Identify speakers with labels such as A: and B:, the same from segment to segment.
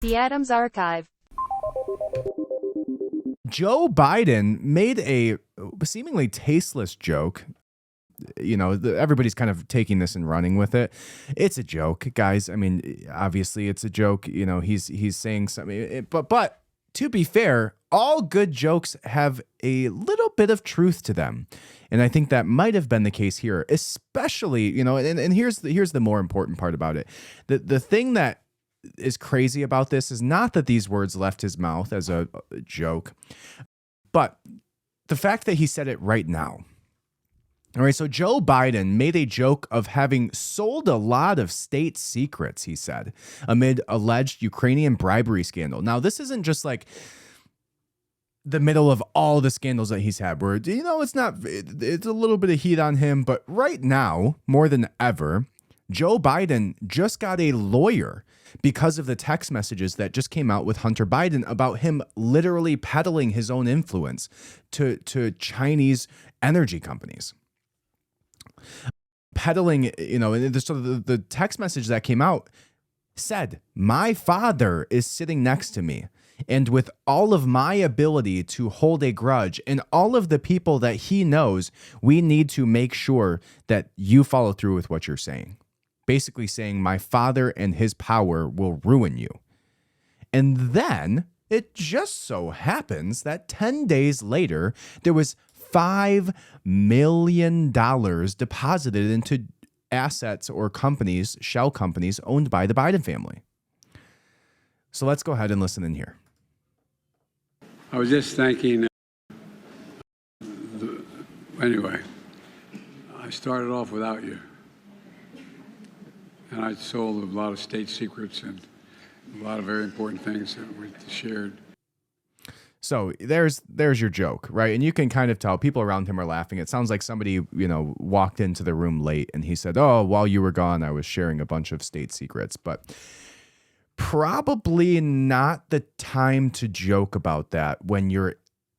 A: The Adams Archive.
B: Joe Biden made a seemingly tasteless joke. Everybody's kind of taking this and running with it. It's a joke, guys. I mean, obviously it's a joke. He's saying something, but to be fair, all good jokes have a little bit of truth to them. And I think that might have been the case here, especially, and here's the more important part about it. The thing that is crazy about this is not that these words left his mouth as a joke, but the fact that he said it right now. All right, so Joe Biden made a joke of having sold a lot of state secrets, he said, amid alleged Ukrainian bribery scandal. Now, this isn't just like the middle of all the scandals that he's had where, it's a little bit of heat on him. But right now, more than ever, Joe Biden just got a lawyer because of the text messages that just came out with Hunter Biden about him literally peddling his own influence to Chinese energy companies. Peddling, so the text message that came out said, "My father is sitting next to me, and with all of my ability to hold a grudge and all of the people that he knows, we need to make sure that you follow through with what you're saying." Basically saying my father and his power will ruin you. And then it just so happens that 10 days later, there was $5 million deposited into assets or companies, shell companies owned by the Biden family. So let's go ahead and listen in here.
C: I was just thinking, anyway, I started off without you. And I sold a lot of state secrets and a lot of very important things that we shared.
B: So there's your joke, right? And you can kind of tell people around him are laughing. It sounds like somebody, walked into the room late and he said, "Oh, while you were gone, I was sharing a bunch of state secrets." But probably not the time to joke about that when you're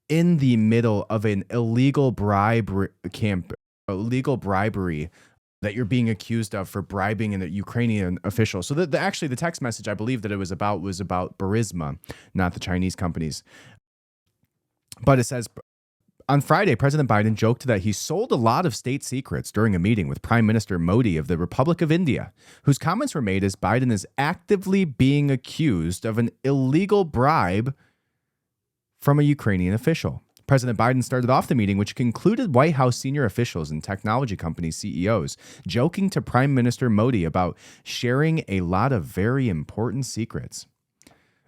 B: in the middle of an illegal bribery that you're being accused of for bribing a Ukrainian official. So actually the text message I believe that it was about Barisma, not the Chinese companies. But it says, on Friday, President Biden joked that he sold a lot of state secrets during a meeting with Prime Minister Modi of the Republic of India, whose comments were made as Biden is actively being accused of an illegal bribe from a Ukrainian official. President Biden started off the meeting, which concluded White House senior officials and technology company CEOs joking to Prime Minister Modi about sharing a lot of very important secrets.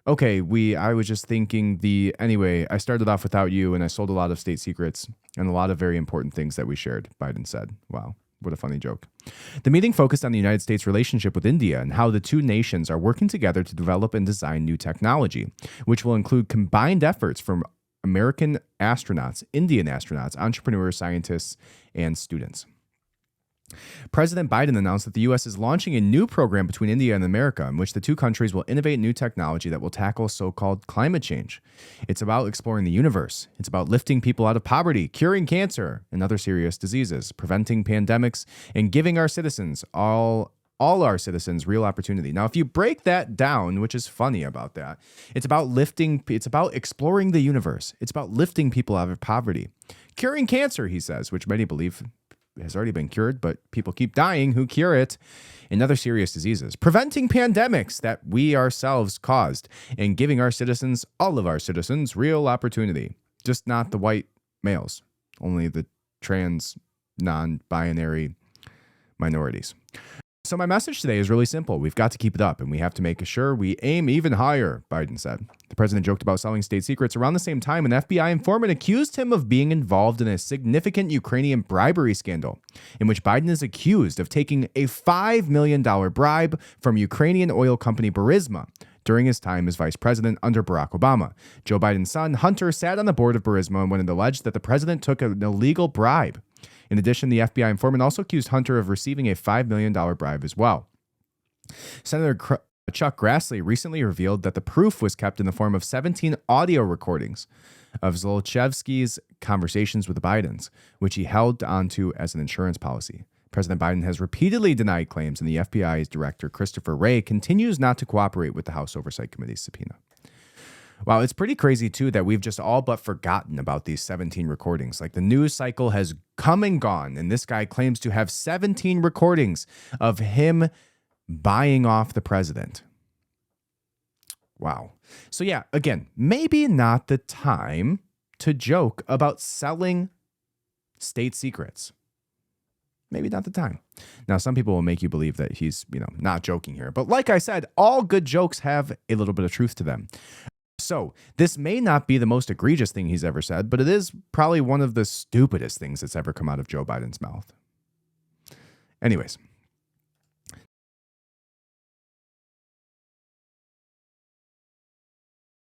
B: Okay, I was just thinking anyway, I started off without you and I sold a lot of state secrets and a lot of very important things that we shared, Biden said. Wow, what a funny joke. The meeting focused on the United States' relationship with India and how the two nations are working together to develop and design new technology, which will include combined efforts from American astronauts, Indian astronauts, entrepreneurs, scientists, and students. President Biden announced that the U.S. is launching a new program between India and America in which the two countries will innovate new technology that will tackle so-called climate change. It's about exploring the universe. It's about lifting people out of poverty, curing cancer and other serious diseases, preventing pandemics, and giving our citizens, all our citizens, real opportunity. Now, if you break that down, which is funny about that, it's about exploring the universe. It's about lifting people out of poverty. Curing cancer, he says, which many believe has already been cured, but people keep dying who cure it, and other serious diseases. Preventing pandemics that we ourselves caused, and giving our citizens, all of our citizens, real opportunity. Just not the white males, only the trans, non-binary minorities. So my message today is really simple. We've got to keep it up, and we have to make sure we aim even higher, Biden said. The president joked about selling state secrets. Around the same time, an FBI informant accused him of being involved in a significant Ukrainian bribery scandal, in which Biden is accused of taking a $5 million bribe from Ukrainian oil company Barisma during his time as vice president under Barack Obama. Joe Biden's son, Hunter, sat on the board of Barisma when it alleged that the president took an illegal bribe. In addition, the FBI informant also accused Hunter of receiving a $5 million bribe as well. Senator Chuck Grassley recently revealed that the proof was kept in the form of 17 audio recordings of Zlochevsky's conversations with the Bidens, which he held onto as an insurance policy. President Biden has repeatedly denied claims, and the FBI's director, Christopher Wray, continues not to cooperate with the House Oversight Committee's subpoena. Wow, it's pretty crazy, too, that we've just all but forgotten about these 17 recordings. Like, the news cycle has come and gone, and this guy claims to have 17 recordings of him buying off the president. Wow. So, yeah, again, maybe not the time to joke about selling state secrets. Maybe not the time. Now, some people will make you believe that he's, not joking here. But like I said, all good jokes have a little bit of truth to them. So this may not be the most egregious thing he's ever said, but it is probably one of the stupidest things that's ever come out of Joe Biden's mouth. Anyways,